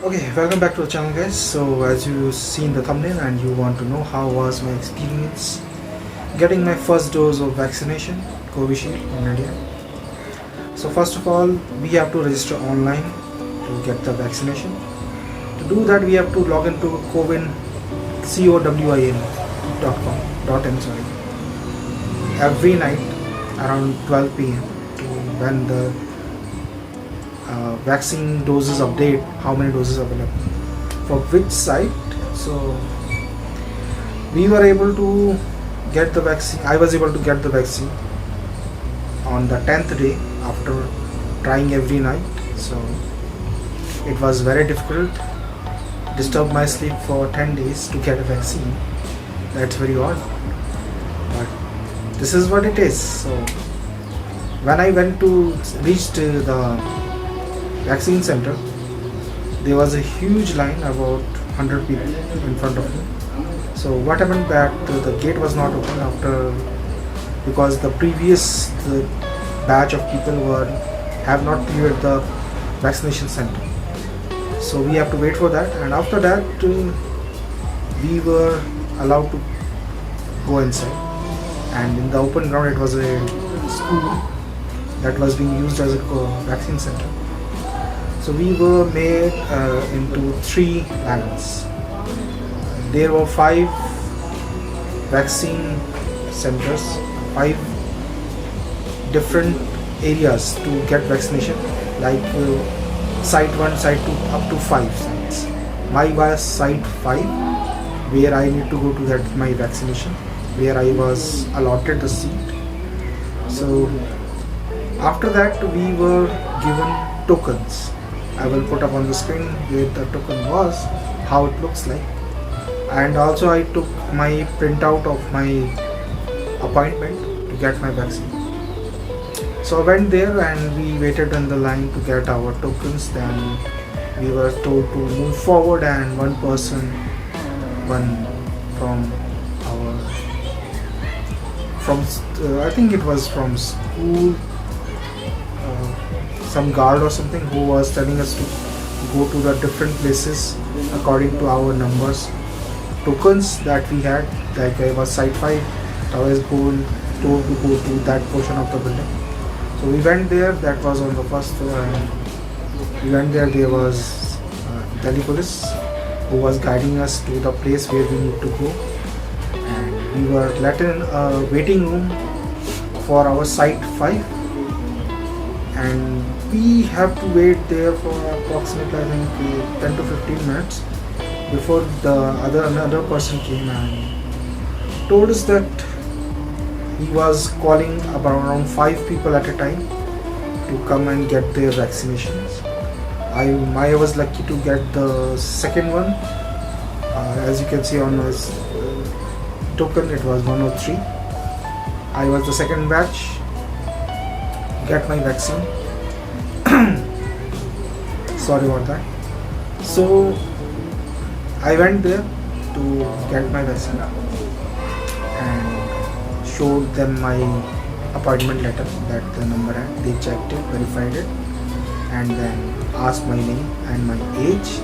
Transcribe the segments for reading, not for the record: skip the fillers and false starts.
Okay, welcome back to the channel, guys. So as you see in the thumbnail and you want to know how was my experience getting my first dose of vaccination, Covishield in India. So first of all, we have to register online to get the vaccination. To do that, we have to log into Cowin, cowin.com, sorry, every night around 12 p.m. to when the vaccine doses update, how many doses available for which site. So we were able to get the vaccine. I was able to get the vaccine on the 10th day after trying every night. So it was very difficult, disturbed my sleep for 10 days to get a vaccine. That's very odd, but this is what it is. So when I went to reach the vaccine center, there was a huge line, about 100 people in front of me. So what happened that the gate was not open after, because the batch of people have not cleared the vaccination center. So we have to wait for that, and after that we were allowed to go inside. And in the open ground, it was a school that was being used as a vaccine center. So we were made into 3 lines. There were 5 vaccine centers, 5 different areas to get vaccination, like site 1, site 2, up to 5 sites. My was site 5, where I need to go to get my vaccination, where I was allotted the seat. So after that, we were given tokens. I will put up on the screen where the token was, how it looks like. And also I took my printout of my appointment to get my vaccine. So I went there and we waited in the line to get our tokens. Then we were told to move forward, and one person, I think it was from school, some guard or something, who was telling us to go to the different places according to our numbers, tokens that we had. Like I was site 5, I was told to go to that portion of the building. So we went there. That was on the first floor, and we went there. There was Delhi police who was guiding us to the place where we need to go, and we were let in a waiting room for our site 5, and we have to wait there for approximately, I think, 10 to 15 minutes before another person came and told us that he was calling around 5 people at a time to come and get their vaccinations. I was lucky to get the second one. As you can see on his token, it was 103. I was the second batch get my vaccine. Sorry about that. So I went there to get my vaccine and showed them my appointment letter that the number had. They checked it, verified it, and then asked my name and my age.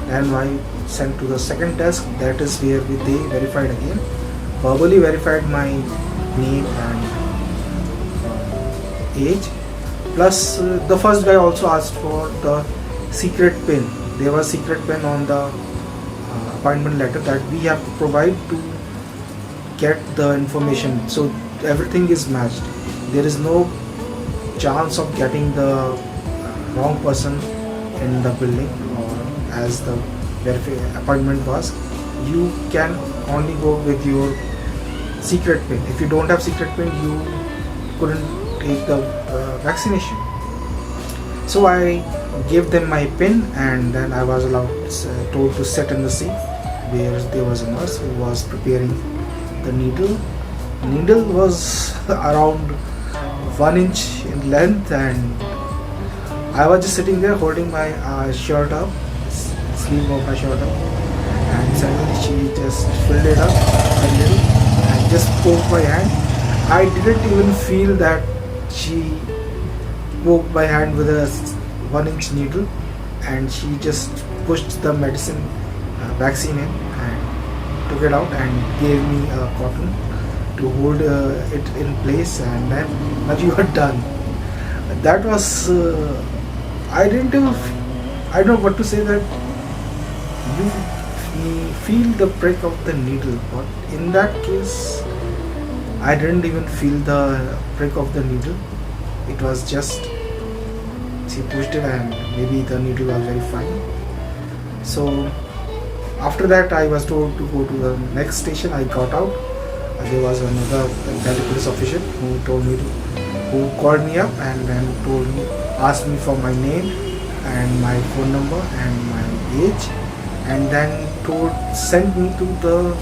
Then I sent to the second desk. That is where they verified again, verbally verified my name and age. Plus the first guy also asked for the secret pin. There was secret pin on the appointment letter that we have to provide to get the information. So everything is matched. There is no chance of getting the wrong person in the building, or as the appointment was. You can only go with your secret pin. If you don't have secret pin, you couldn't take the vaccination. So I gave them my pin, and then I was told to sit in the seat where there was a nurse who was preparing the needle. Needle was around 1 inch in length, and I was just sitting there holding my shirt up, sleeve of my shirt up, and suddenly she just filled it up a little and just poked my hand. I didn't even feel that she poked my hand with a 1 inch needle, and she just pushed the medicine vaccine in and took it out and gave me a cotton to hold it in place, and then now you are done. That was I didn't even I don't know what to say, that you feel the prick of the needle, but in that case I didn't even feel the prick of the needle. It was just, she pushed it and maybe the needle was very fine. So after that I was told to go to the next station. I got out. There was another Delhi police official who called me up and then asked me for my name and my phone number and my age, and then sent me to the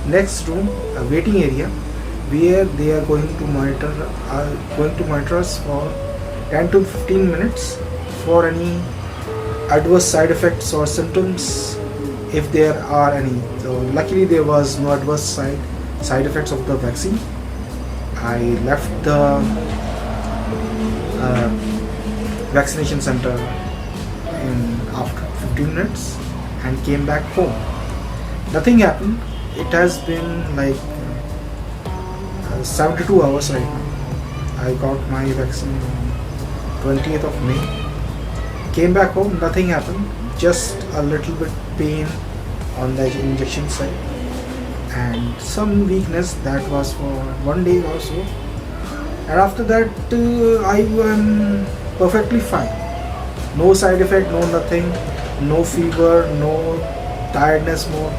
next room, a waiting area, where they are going to monitor us for 10 to 15 minutes for any adverse side effects or symptoms, if there are any. So luckily there was no adverse side effects of the vaccine. I left the vaccination center after 15 minutes and came back home. Nothing happened. It has been like 72 hours right now. I got my vaccine on 20th of May. Came back home, nothing happened. Just a little bit pain on the injection site and some weakness. That was for 1 day or so. And after that I am perfectly fine. No side effect, no nothing, no fever, no tiredness more.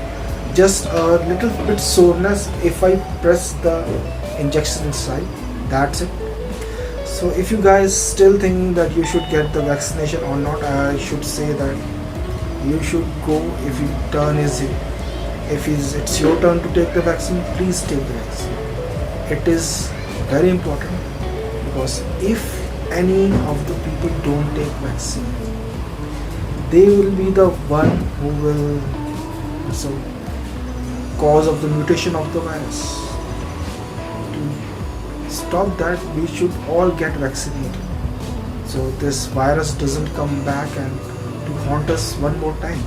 Just a little bit soreness if I press the injection site. That's it. So if you guys still think that you should get the vaccination or not, I should say that you should go. If it's your turn to take the vaccine, please take the vaccine. It is very important, because if any of the people don't take vaccine, they will be the one who will cause of the mutation of the virus. To stop that, we should all get vaccinated, so this virus doesn't come back and to haunt us one more time,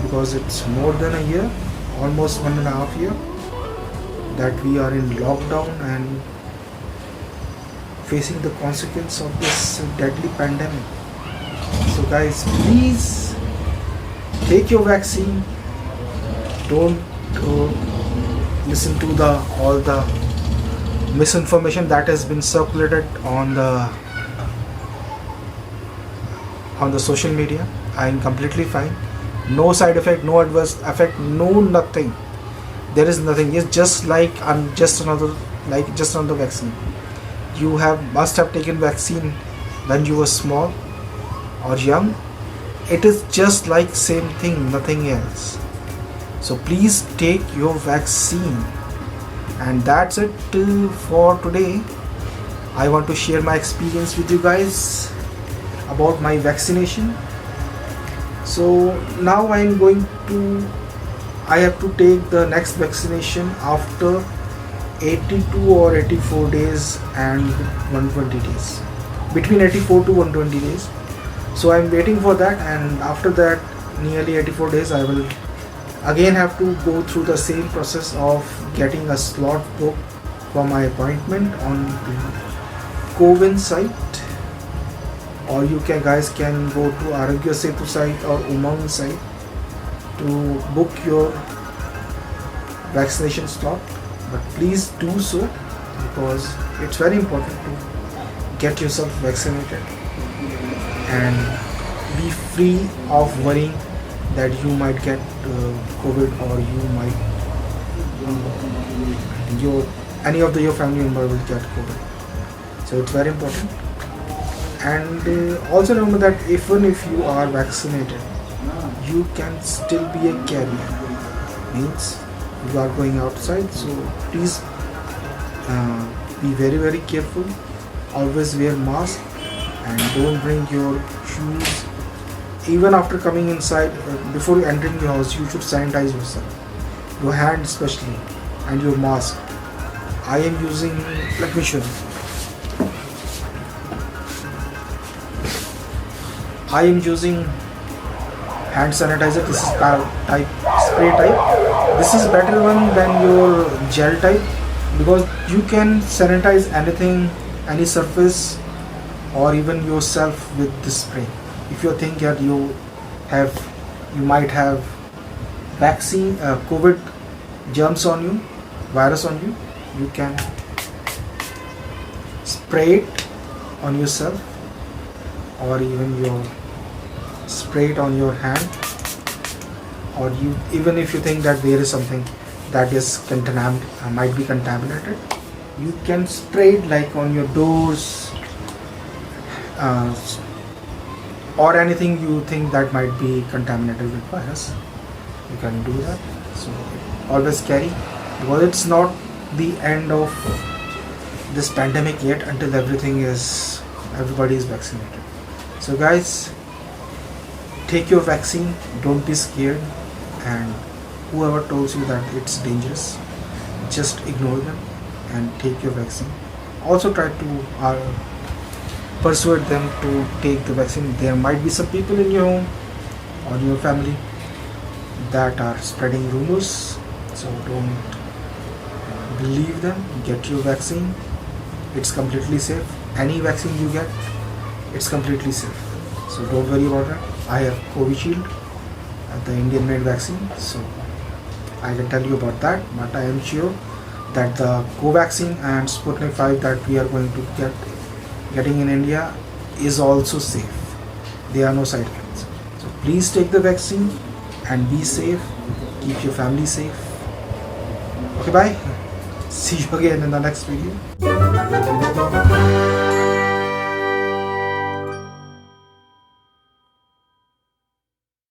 because it's more than a year, almost 1.5 years, that we are in lockdown and facing the consequence of this deadly pandemic. So guys, please take your vaccine. Don't listen to all the misinformation that has been circulated on the social media. I am completely fine. No side effect, no adverse effect, no nothing. There is nothing. It's just like just another vaccine. You must have taken vaccine when you were small or young. It is just like same thing, nothing else. So please take your vaccine. And that's it for today. I want to share my experience with you guys about my vaccination. So now I have to take the next vaccination after 82 or 84 days and 120 days. Between 84 to 120 days. So I'm waiting for that, and after that nearly 84 days I will again have to go through the same process of getting a slot booked for my appointment on the Cowin site, or you guys can go to Arogya Setu site or Umang site to book your vaccination slot. But please do so, because it's very important to get yourself vaccinated and be free of worrying that you might get COVID, or you might any of your family member will get COVID. So it's very important. And also remember that even if you are vaccinated, you can still be a carrier. Means you are going outside, so please be very, very careful. Always wear mask and don't bring your shoes. Even after coming inside, before entering your house, you should sanitize yourself, your hands especially, and your mask. I am using, let me show you. I am using hand sanitizer. This is type spray type. This is better one than your gel type, because you can sanitize anything, any surface, or even yourself with this spray. If you think that you might have vaccine, COVID germs on you, virus on you, you can spray it on yourself, or even your spray it on your hand, or you, even if you think that there is something that is might be contaminated, you can spray it like on your doors, or anything you think that might be contaminated with virus. You can do that. So always carry, because it's not the end of this pandemic yet until everybody is vaccinated. So guys, take your vaccine, don't be scared, and whoever tells you that it's dangerous, just ignore them and take your vaccine. Also try to persuade them to take the vaccine. There might be some people in your home or your family that are spreading rumors, so don't believe them. Get your vaccine, it's completely safe. Any vaccine you get, it's completely safe, so don't worry about that. I have Covishield, the Indian made vaccine, so I can tell you about that, but I am sure that the Covaxin and Sputnik 5 that we are going to getting in India is also safe. There are no side effects. So please take the vaccine and be safe. Keep your family safe. Okay, bye. See you again in the next video.